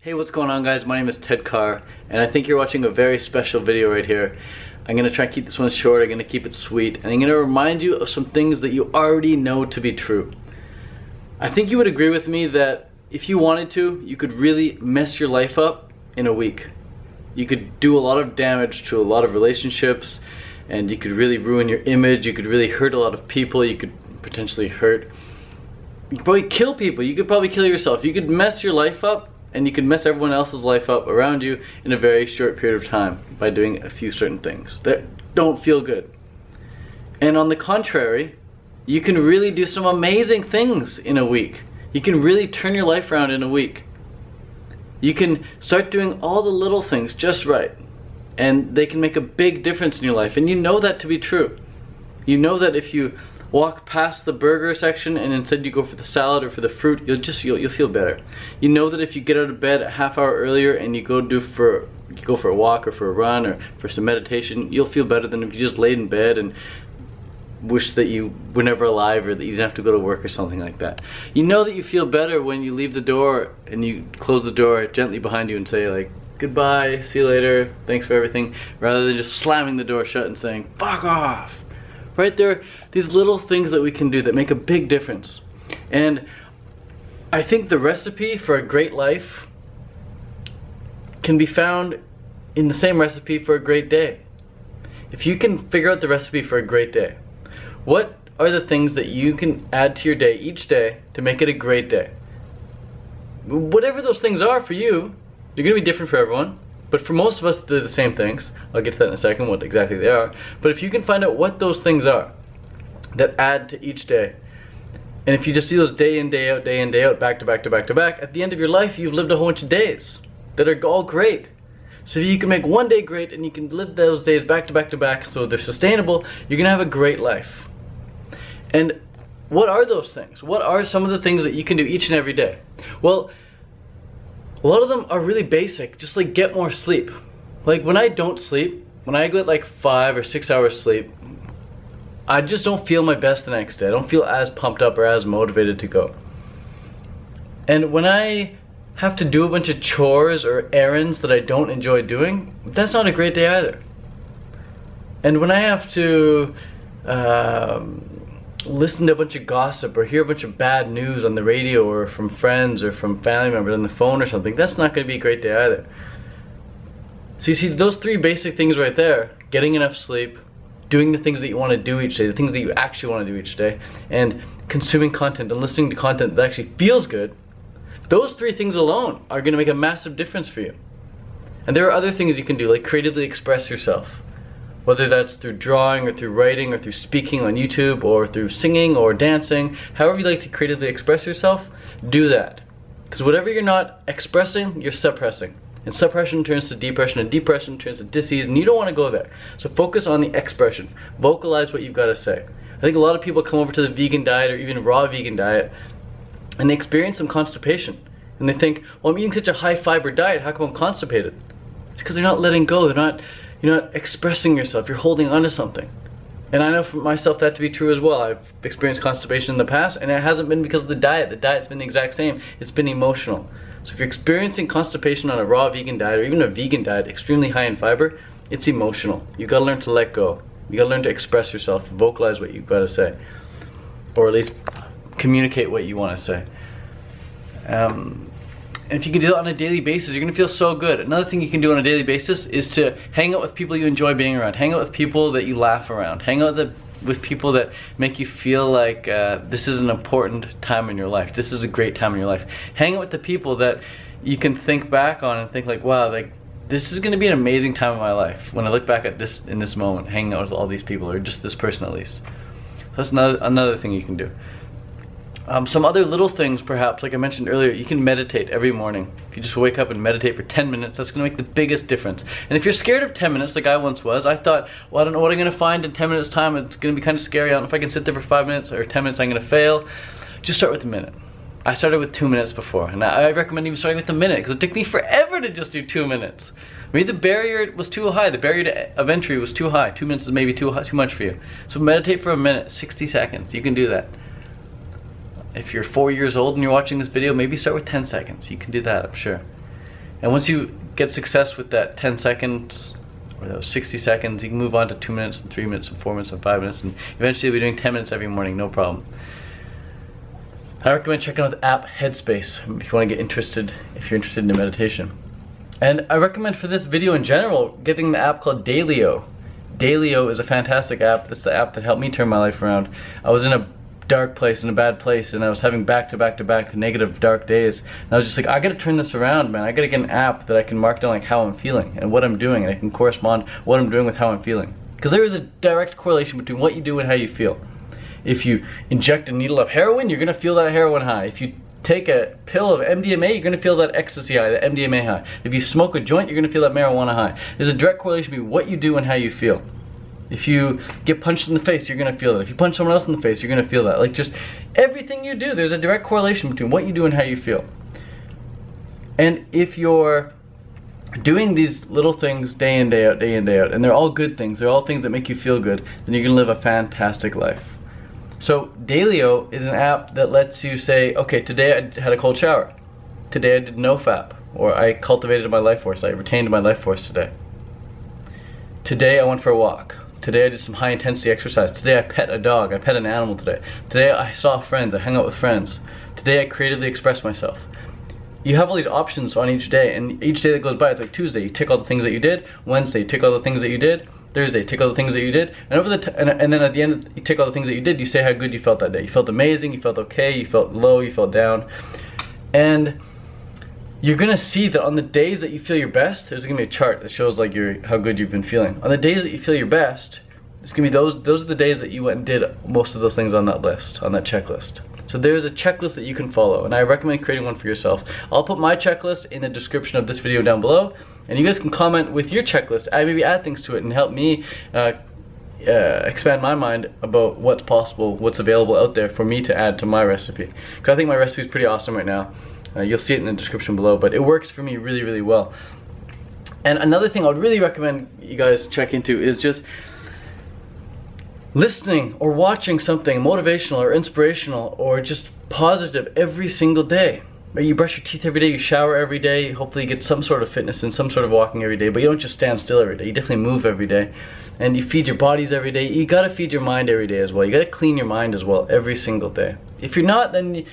Hey, what's going on, guys? My name is Ted Carr, and I think you're watching a very special video right here. I'm gonna try and keep this one short, I'm gonna keep it sweet, and I'm gonna remind you of some things that you already know to be true. I think you would agree with me that if you wanted to, you could really mess your life up in a week. You could do a lot of damage to a lot of relationships, and you could really ruin your image, you could really hurt a lot of people, you could potentially hurt, you could probably kill people, you could probably kill yourself. You could mess your life up, and you can mess everyone else's life up around you in a very short period of time by doing a few certain things that don't feel good. And on the contrary, you can really do some amazing things in a week. You can really turn your life around in a week. You can start doing all the little things just right, and they can make a big difference in your life, and you know that to be true. You know that if you walk past the burger section and instead you go for the salad or for the fruit, you'll feel better. You know that if you get out of bed a half hour earlier and you go for a walk or for a run or for some meditation, you'll feel better than if you just laid in bed and wish that you were never alive or that you didn't have to go to work or something like that. You know that you feel better when you leave the door and you close the door gently behind you and say, like, goodbye, see you later, thanks for everything, rather than just slamming the door shut and saying, fuck off. Right? There are these little things that we can do that make a big difference. And I think the recipe for a great life can be found in the same recipe for a great day. If you can figure out the recipe for a great day, what are the things that you can add to your day each day to make it a great day? Whatever those things are for you, they're going to be different for everyone. But for most of us, they're the same things. I'll get to that in a second, what exactly they are. But if you can find out what those things are that add to each day, and if you just do those day in, day out, back to back to back to back, at the end of your life, you've lived a whole bunch of days that are all great. So if you can make one day great and you can live those days back to back to back so they're sustainable, you're gonna have a great life. And what are those things? What are some of the things that you can do each and every day? Well, a lot of them are really basic, just like get more sleep. Like when I don't sleep, when I get like 5 or 6 hours sleep, I just don't feel my best the next day. I don't feel as pumped up or as motivated to go. And when I have to do a bunch of chores or errands that I don't enjoy doing, that's not a great day either. And when I have to listen to a bunch of gossip or hear a bunch of bad news on the radio or from friends or from family members on the phone or something, that's not going to be a great day either. So you see, those 3 basic things right there, getting enough sleep, doing the things that you want to do each day, the things that you actually want to do each day, and consuming content and listening to content that actually feels good, those 3 things alone are going to make a massive difference for you. And there are other things you can do, like creatively express yourself. Whether that's through drawing or through writing or through speaking on YouTube or through singing or dancing, however you like to creatively express yourself, do that. Because whatever you're not expressing, you're suppressing. And suppression turns to depression, and depression turns to disease, and you don't want to go there. So focus on the expression. Vocalize what you've got to say. I think a lot of people come over to the vegan diet or even raw vegan diet, and they experience some constipation. And they think, well, I'm eating such a high fiber diet, how come I'm constipated? It's because they're not letting go, you're not expressing yourself, you're holding on to something. And I know for myself that to be true as well. I've experienced constipation in the past, and it hasn't been because of the diet. The diet's been the exact same. It's been emotional. So if you're experiencing constipation on a raw vegan diet or even a vegan diet extremely high in fiber, it's emotional. You gotta learn to let go. You gotta learn to express yourself, vocalize what you've gotta say. Or at least communicate what you wanna say. And if you can do that on a daily basis, you're gonna feel so good. Another thing you can do on a daily basis is to hang out with people you enjoy being around. Hang out with people that you laugh around. Hang out with people that make you feel like this is an important time in your life. This is a great time in your life. Hang out with the people that you can think back on and think like, wow, like this is gonna be an amazing time in my life. When I look back at this in this moment, hanging out with all these people, or just this person at least. That's another thing you can do. Some other little things, perhaps, like I mentioned earlier, you can meditate every morning. If you just wake up and meditate for 10 minutes, that's going to make the biggest difference. And if you're scared of 10 minutes, like I once was, I thought, well, I don't know what I'm going to find in 10 minutes time, it's going to be kind of scary, I don't know if I can sit there for 5 minutes or 10 minutes, I'm going to fail. Just start with a minute. I started with 2 minutes before, and I recommend even starting with a minute, because it took me forever to just do 2 minutes. Maybe the barrier was too high, the barrier of entry was too high. 2 minutes is maybe too much for you. So meditate for a minute, 60 seconds, you can do that. If you're 4 years old and you're watching this video, maybe start with 10 seconds. You can do that, I'm sure. And once you get success with that 10 seconds or those 60 seconds, you can move on to 2 minutes and 3 minutes and 4 minutes and 5 minutes, and eventually you'll be doing 10 minutes every morning, no problem. I recommend checking out the app Headspace if you want to get interested, if you're interested in meditation. And I recommend for this video in general, getting the app called Dailyo. Dailyo is a fantastic app. That's the app that helped me turn my life around. I was in a dark place, in a bad place, and I was having back-to-back negative dark days. And I was just like, I gotta turn this around, man. I gotta get an app that I can mark down like how I'm feeling and what I'm doing, and I can correspond what I'm doing with how I'm feeling. Because there is a direct correlation between what you do and how you feel. If you inject a needle of heroin, you're gonna feel that heroin high. If you take a pill of MDMA, you're gonna feel that ecstasy high, that MDMA high. If you smoke a joint, you're gonna feel that marijuana high. There's a direct correlation between what you do and how you feel. If you get punched in the face, you're gonna feel that. If you punch someone else in the face, you're gonna feel that. Like, just everything you do, there's a direct correlation between what you do and how you feel. And if you're doing these little things day in, day out, day in, day out, and they're all good things, they're all things that make you feel good, then you're gonna live a fantastic life. So Dailyo is an app that lets you say, okay, today I had a cold shower. Today I did no FAP, or I cultivated my life force, I retained my life force today. Today I went for a walk. Today I did some high intensity exercise. Today I pet a dog, I pet an animal today. Today I saw friends, I hung out with friends. Today I creatively expressed myself. You have all these options on each day, and each day that goes by, it's like Tuesday, you tick all the things that you did. Wednesday, you tick all the things that you did. Thursday, tick all the things that you did, and over the and then at the end, you tick all the things that you did. You say how good you felt that day. You felt amazing. You felt okay. You felt low. You felt down, and you're gonna see that on the days that you feel your best, there's gonna be a chart that shows like how good you've been feeling. On the days that you feel your best, it's gonna be those are the days that you went and did most of those things on that list, on that checklist. So there's a checklist that you can follow, and I recommend creating one for yourself. I'll put my checklist in the description of this video down below, and you guys can comment with your checklist. I maybe add things to it and help me expand my mind about what's possible, what's available out there for me to add to my recipe. Because I think my recipe is pretty awesome right now. You'll see it in the description below, but it works for me really, really well. And another thing I would really recommend you guys check into is just listening or watching something motivational or inspirational or just positive every single day. You brush your teeth every day, you shower every day, hopefully you get some sort of fitness and some sort of walking every day, but you don't just stand still every day. You definitely move every day. And you feed your bodies every day. You gotta feed your mind every day as well. You gotta clean your mind as well every single day. If you're not, then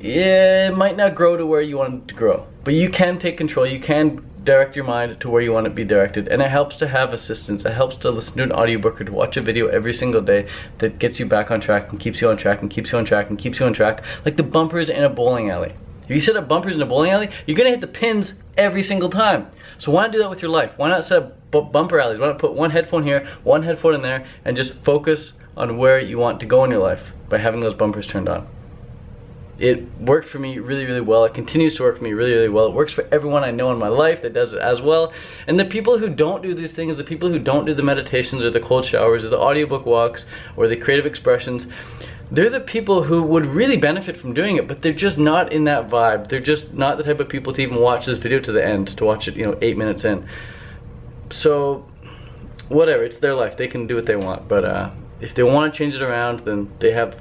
it might not grow to where you want it to grow. But you can take control, you can direct your mind to where you want it to be directed, and it helps to have assistance. It helps to listen to an audiobook or to watch a video every single day that gets you back on track and keeps you on track and keeps you on track and keeps you on track, like the bumpers in a bowling alley. If you set up bumpers in a bowling alley, you're gonna hit the pins every single time. So why not do that with your life? Why not set up bumper alleys? Why not put one headphone here, one headphone in there, and just focus on where you want to go in your life by having those bumpers turned on? It worked for me really, really well. It continues to work for me really, really well. It works for everyone I know in my life that does it as well. And the people who don't do these things, the people who don't do the meditations or the cold showers or the audiobook walks or the creative expressions, they're the people who would really benefit from doing it, but they're just not in that vibe. They're just not the type of people to even watch this video to the end, to watch it, 8 minutes in. So, whatever, it's their life. They can do what they want. But if they want to change it around, then they have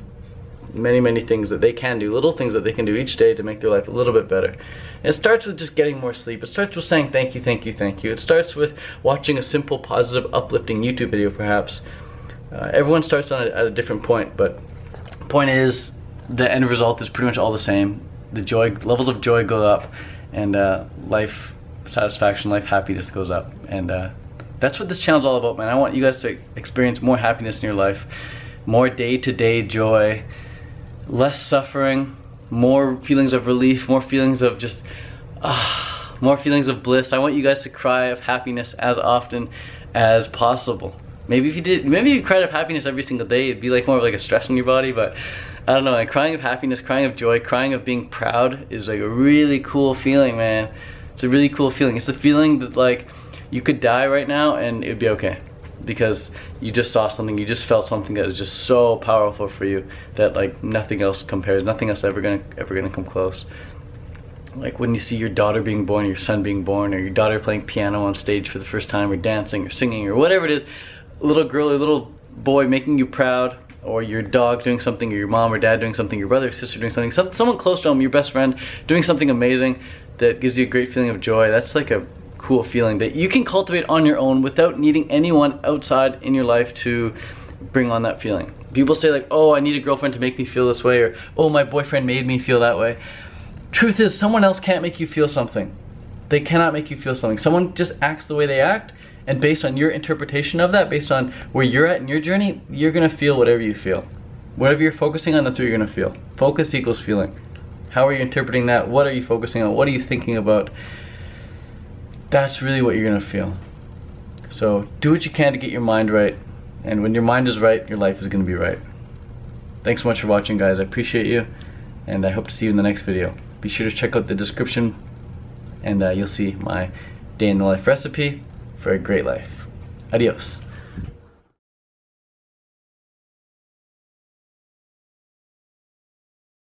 many, many things that they can do, little things that they can do each day to make their life a little bit better. And it starts with just getting more sleep. It starts with saying thank you, thank you, thank you. It starts with watching a simple, positive, uplifting YouTube video, perhaps. Everyone starts at a different point, but the point is, the end result is pretty much all the same. The levels of joy go up, and life satisfaction, life happiness goes up. And that's what this channel is all about, man. I want you guys to experience more happiness in your life, more day-to-day joy, less suffering, more feelings of relief, more feelings of just more feelings of bliss. I want you guys to cry of happiness as often as possible. Maybe if you cried of happiness every single day, it'd be like more of like a stress in your body, but I don't know, like crying of happiness, crying of joy, crying of being proud is like a really cool feeling, man. It's a really cool feeling. It's the feeling that like you could die right now and it'd be okay, because you just saw something, you just felt something that was just so powerful for you that like nothing else compares, nothing else ever gonna come close. Like when you see your daughter being born, your son being born, or your daughter playing piano on stage for the first time, or dancing or singing or whatever it is, a little girl or little boy making you proud, or your dog doing something, or your mom or dad doing something, your brother or sister doing something, someone close to home, your best friend doing something amazing. that gives you a great feeling of joy, that's like a cool feeling that you can cultivate on your own without needing anyone outside in your life to bring on that feeling. People say like, oh, I need a girlfriend to make me feel this way, or oh, my boyfriend made me feel that way. Truth is, someone else can't make you feel something. They cannot make you feel something. Someone just acts the way they act, and based on your interpretation of that, based on where you're at in your journey, you're gonna feel whatever you feel. Whatever you're focusing on, that's what you're gonna feel. Focus equals feeling. How are you interpreting that? What are you focusing on? What are you thinking about? That's really what you're gonna feel. So do what you can to get your mind right, and when your mind is right, your life is gonna be right. Thanks so much for watching, guys. I appreciate you, and I hope to see you in the next video. Be sure to check out the description, and you'll see my day in the life recipe for a great life. Adios.